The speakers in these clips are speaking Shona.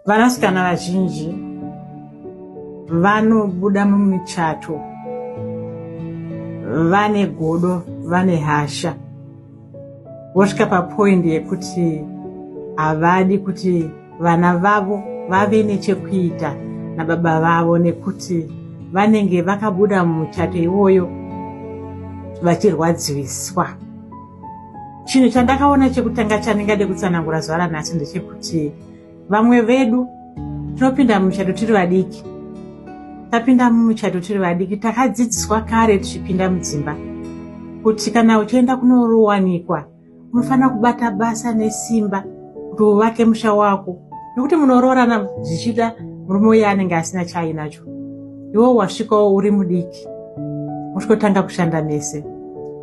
Vanasikana vazhinji vanobuda mumichato vane godo, vane hasha, vosvika papoindi yekuti havadi kuti vana vavo vave nechekuita nababa vavo, nekuti vanenge vakabuda mumuchato iwoyo vachirwadziwiswa. Chinhu chandakaona chekutanga chandingade kutsanangura zuva ranhasi ndechekuti vamwe vedu tinopinda mumuchato tiri vadiki. Tapinda mumuchato tiri vadiki, takadzidziswa kare tichipinda mudzimba kuti kana uchienda kunorowanikwa unofanira kubata basa nesimba kuti uvake musha wako, nekuti munoroorana zvichida murume uye anenge asina chaainacho. Iwo wasvikawo uri mudiki, mosvikotanga kushanda mese,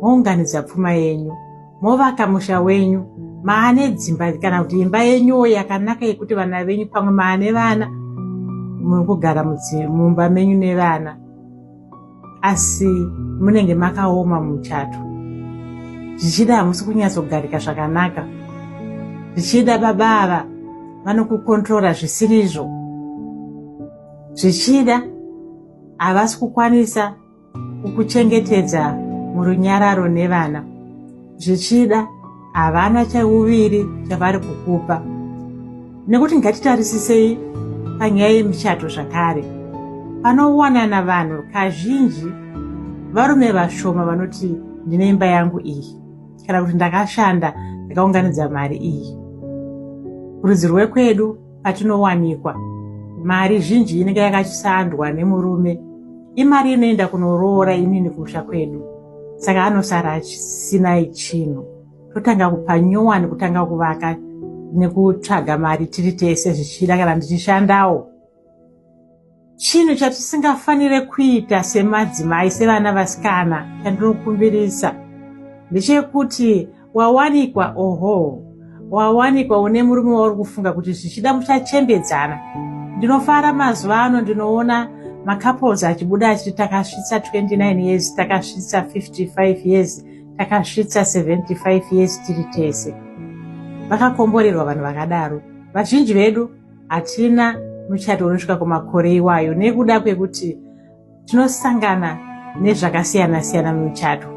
mounganidza pfuma yenyu, movaka musha wenyu, maane dzimba kana kuti imba yenyu yakanaka yekuti vana venyu pamwe maane vana muri kugara mumba menyu nevana, asi munenge makaoma muchato. Zvichida hamusi kunyatsogarika zvakanaka, zvichida baba ava vanokukontrora zvisirizvo, zvichida havasi kukwanisa kukuchengetedza murunyararo nevana, zvichida havana chauviri chavari kukupa. Nekuti ngatitarisisei panyaya yemichato zvakare, panowanana vanhu kazhinji varume vashoma vanoti ndine imba yangu iyi, kana kuti ndakashanda ndakaunganidza mari iyi. Kurudzi rwekwedu patinowanikwa, mari zhinji inenge yakasandwa nemurume, imari inoenda kunoroora inini kusha kwedu, saka anosara asina chinhu. Totanga kupanyuwa nekutanga kuvaka nekutsvaga mari tiri tese, zvichida kana ndichishandawo. Chinhu chatisingafanire kuita semadzimai, sevana vasikana, chandinokumbirisa ndechekuti wawanikwa, wawanikwa une murume wauri kufunga kuti zvichida muchachembedzana. Ndinofara mazuva ano ndinoona macouples achibuda achiti takasvitsa 29 years, takasvitsa 55 years, takasvitsa 75 years tiri tese. Vakakomborerwa vanhu vakadaro. Vazhinji vedu hatina muchato unosvika kumakore iwayo, nekuda kwekuti tinosangana nezvakasiyana-siyana muchato,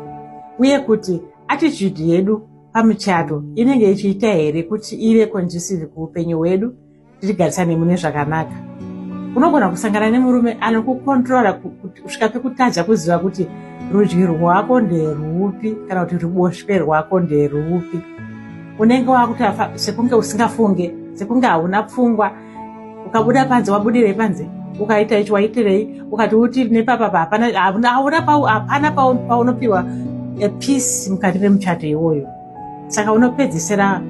uye kuti attitude yedu pamuchato inenge ichiita here kuti ive conducive kuupenyu hwedu, tirigarisane mune zvakanaka. Unogona kusangana nemurume anokukontrora kusvika pekutadza kuziva kuti rudyi rwako nderupi kana kuti ruboshwe rwako nderupi. Unenge wakuti sekunge usingafunge, sekunge hauna pfungwa, ukabuda panze wabudire panze, ukaita ichi waitirei, ukati uti nepapa hapana paunopiwa peace mukati memuchato iwoyo. Saka unopedzisira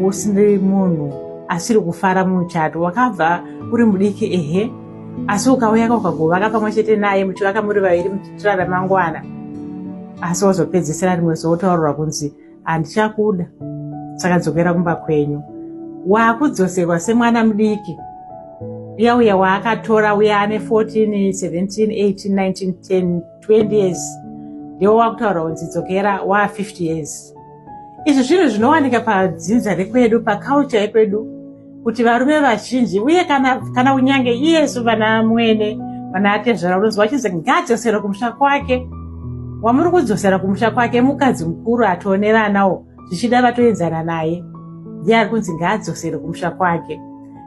usiri munhu asiri kufara mumuchato, wakabva uri mudiki asi ukauya ukagovaka pamwe chete naye muchivaka muri vaviri muchitora ramangwana, asi wazopedzisira rimwe zoutaurirwa kunzi handichakuda, saka dzokera kumba kwenyu. Wakudzoserwa semwana mudiki uya waakatora, uya ane 14, 17, 18, 19, 10, 20 years, ndiwo wakutaura kunzi dzokera wa 50 years. Izvi zvinhu zvinowanika padzinza rekwedu, paculture yekwedu, kuti varume vazhinji, uye kana unyange iyesu vana mwene vana atezvera, unonzwa vachinzi ngadzosere kumusha kwake. Wamuri kudzosera kumusha kwake mukadzi mukuru atone vanawo, zvichida vatoenzana naye, ndiye ari kunzi ngadzosere kumusha kwake.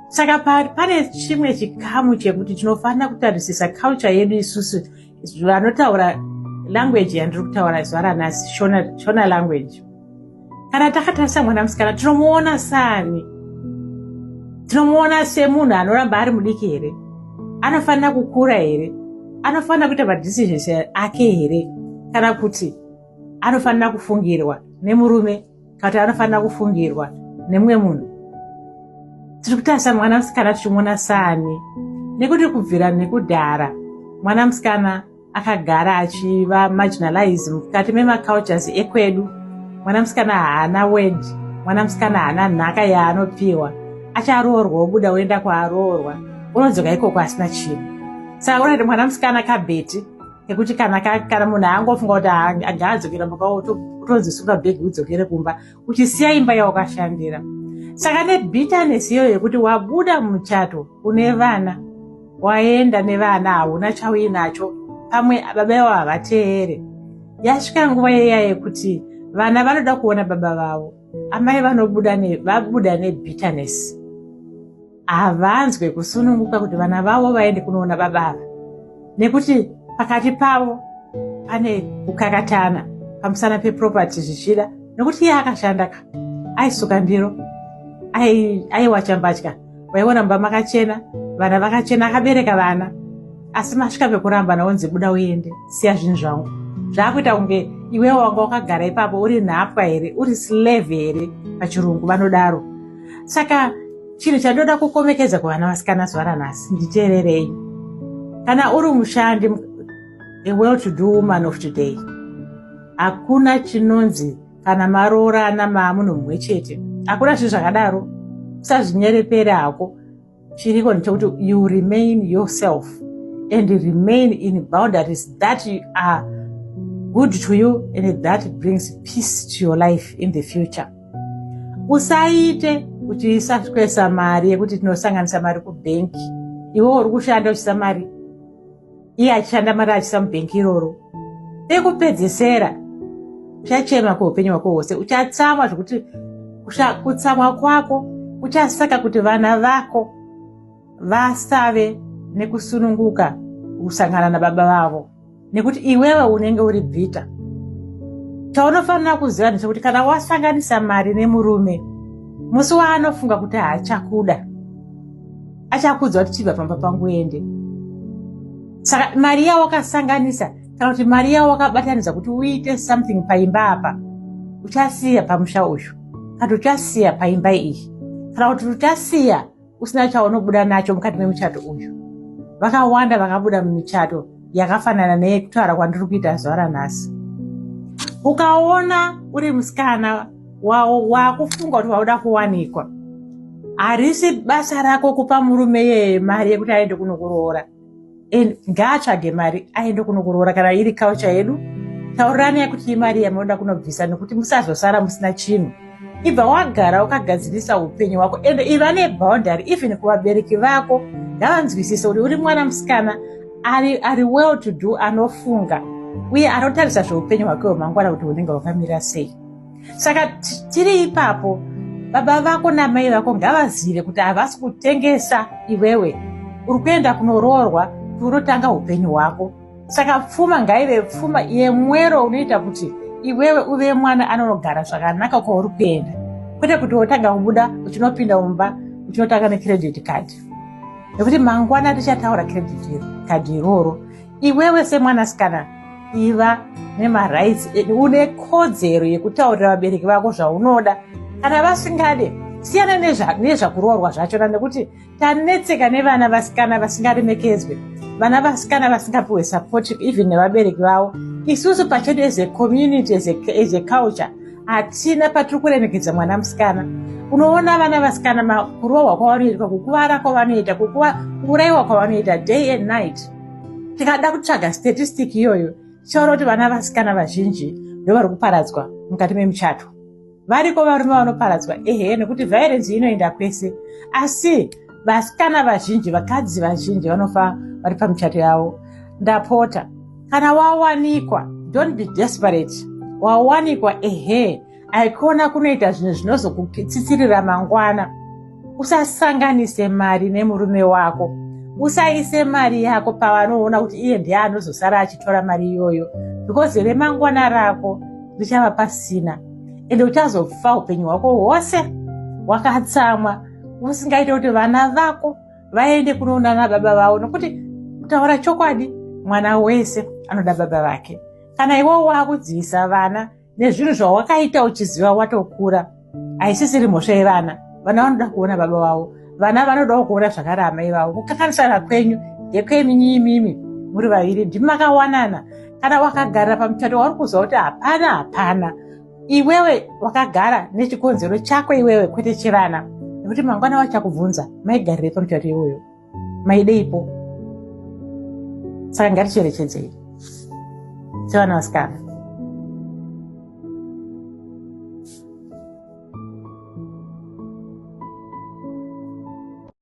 Saka pane chimwe chikamu chekuti tinofanira kutarisisa culture yedu isusu vanotaura language yandiri kutaura zuva ranhasi, Shona language. Kana takatarisa mwana musikana tinomuona sani? Tinomuona semunhu anoramba ari mudiki here? Anofanira kukura here? Anofanira kuita madecisions ake here? Kana kuti anofanira kufungirwa nemurume, kana kuti anofanira kufungirwa nemumwe munhu? Tiri kutarisa mwana musikana tichimuona sani? Nekuti kubvira nekudhara mwana musikana akagara achiva marginalized mukati memacultures ekwedu. Mwana musikana haana word, mwana musikana haana nhaka yaanopiwa, acharoorwa obuda oenda kwaaroorwa, unodzoka ikoko asina chinhu. Saka unoti mwana musikana kabheti ekuti kana munhu angofunga kuti agadzokera mumba utonzi sunga bhegi udzokere kumba, uchisiya imba yaukashandira. Saka nebitterness iyoyo yekuti wabuda muchato une vana, waenda nevana, hauna chauinacho, pamwe baba vavo havateere. Yasvika nguva iya yekuti vana vanoda kuona baba vavo, amai vabuda nebitterness. Havanzwe kusununguka kuti vana vavo vaende kunoona baba ava, nekuti pakati pavo pane kukakatana pamusana peproperty zvichida, nekuti iye akashandaka, aisuka ndiro, aiwacha mbatya, waiona mumba makachena, vana vakachena, akabereka vana. Asi masvika pekuramba naonzi buda uende, siya zvinhu zvangu. Zvakuita kunge iwewo wanga wakagara ipapo uri nhapwa here, uri slave here, pachirungu vanodaro. Saka chinhu chandoda kukomekeza kuvana vasikana zuva ranhasi, nditeererei. Kana uri mushandi, a well-to-do woman of today, hakuna chinonzi kana maroorana maamunhu mumwe chete. Hakuna zvinhu zvakadaro. Usazvinyerepere hako. Chiriko ndechekuti you remain yourself and remain in boundaries that are good to you and that brings peace to your life in the future. Usaite uchisakwesa mari yekuti tinosanganisa mari kubhenki. Iwe uri kushanda uchisa mari, iye achishanda mari achisa mubhenki iroro. Ekupedzisera uchachema kweupenyu hwako hwose, uchatsamwa zvekuti kutsamwa kwako kuchasaka kuti vana vako vasave nekusununguka kusangana nababa vavo, nekuti iwewe unenge uri bitter. Chaunofanira kuziva ndechekuti kana wasanganisa mari nemurume, musi waanofunga kuti haachakuda, achakudza kuti chibva pamba pangu ende. Saka mari yawo wakasanganisa, kana kuti mari yawo wakabatanidza kuti uite something paimba apa, uchasiya pamusha uyu, kana uchasiya paimba iyi, kana kuti uchasiya usina chaunobuda nacho mukati memuchato uyu. Vakawanda vakabuda mumichato yakafanana neyekutaura kwandiri kuita zuva ranhasi. Ukaona uri musikana wakufunga kuti wauda kuwanikwa, harisi basa rako kupa murume yeye mari yekuti aende kunokuroora. Ngaatsvage mari aende kunokuroora. Kana iri culture yedu, taurirani kuti imari yamunoda kunobvisa, nekuti musazosara musina chinhu. Ibva wagara ukagadzirisa upenyu hwako, ende iva neboundary even kuvabereki vako. Ngavanzwisise kuti uri mwana musikana ari well to do, anofunga uye anotarisa zveupenyu hwake hwemangwana kuti hunenge hwakamira sei. Saka tiri ipapo, baba vako namai vako ngavazive kuti havasi kutengesa iwewe, uri kuenda kunoroorwa kuti unotanga upenyu hwako. Saka pfuma ngaive pfuma yemwero unoita kuti iwewe uve mwana anonogara zvakanaka kwauri kuenda, kwete kuti wotanga kubuda uchinopinda mumba uchinotanga necredit card, nekuti mangwana tichataura credit card iroro. Iwewe semwanasikana iva nemarights, une kodzero yekutaurira vabereki vako zvaunoda. Kana vasingade, siyana nezvakuroorwa zvachona, nekuti tanetseka nevana vasikana vasingaremekedzwe, vana vasikana vasingapiwe support even nevabereki vavo. Isusu pachedu as a community, as a culture, hatina patiri kuremekedza mwana musikana. Unoona vana vasikana kuroorwa kwavanoitwa, kukuvara kwavanoita, kuuraiwa kwavanoita day and night. Tikada kutsvaga statistic iyoyo, tichaona kuti vana vasikana vazhinji ndovari kuparadzwa mukati memuchato. Variko varume vanoparadzwa, nekuti violence inoenda kwese. Asi vasikana vazhinji, vakadzi vazhinji vanofa vari pamuchato yavo. Ndapota, kana wawanikwa, don't be desperate. Wawanikwa, aikona kunoita zvinhu zvinozokutsitsirira mangwana. Usasanganise mari nemurume wako. Usaise mari yako pavanoona kuti iye ndiye anozosara achitora mari iyoyo, because remangwana rako richava pasina, ende uchazofa upenyu hwako hwose wakatsamwa, usingaite kuti vana vako vaende kunoona nababa vavo, nokuti kutaura chokwadi, mwana wese anoda baba vake. Kana iwewe wakudzivisa vana nezvinhu zvawakaita uchiziva watokura, haisisiri mhosva yevana. Vana vanoda kuona baba vavo, vana vanodawo kuona zvakare amai vavo. Kukanganisana kwenyu ndekwenyu imimi muri vaviri, ndimakawanana. Kana wakagarira pamuchato wari kuziva kuti hapana, iwewe wakagara nechikonzero chako iwewe, kwete chevana, nekuti mangwana vachakubvunza maigarire pamuchato iwoyo, maideipo. Saka ngaticherechedzei sevana vasikana.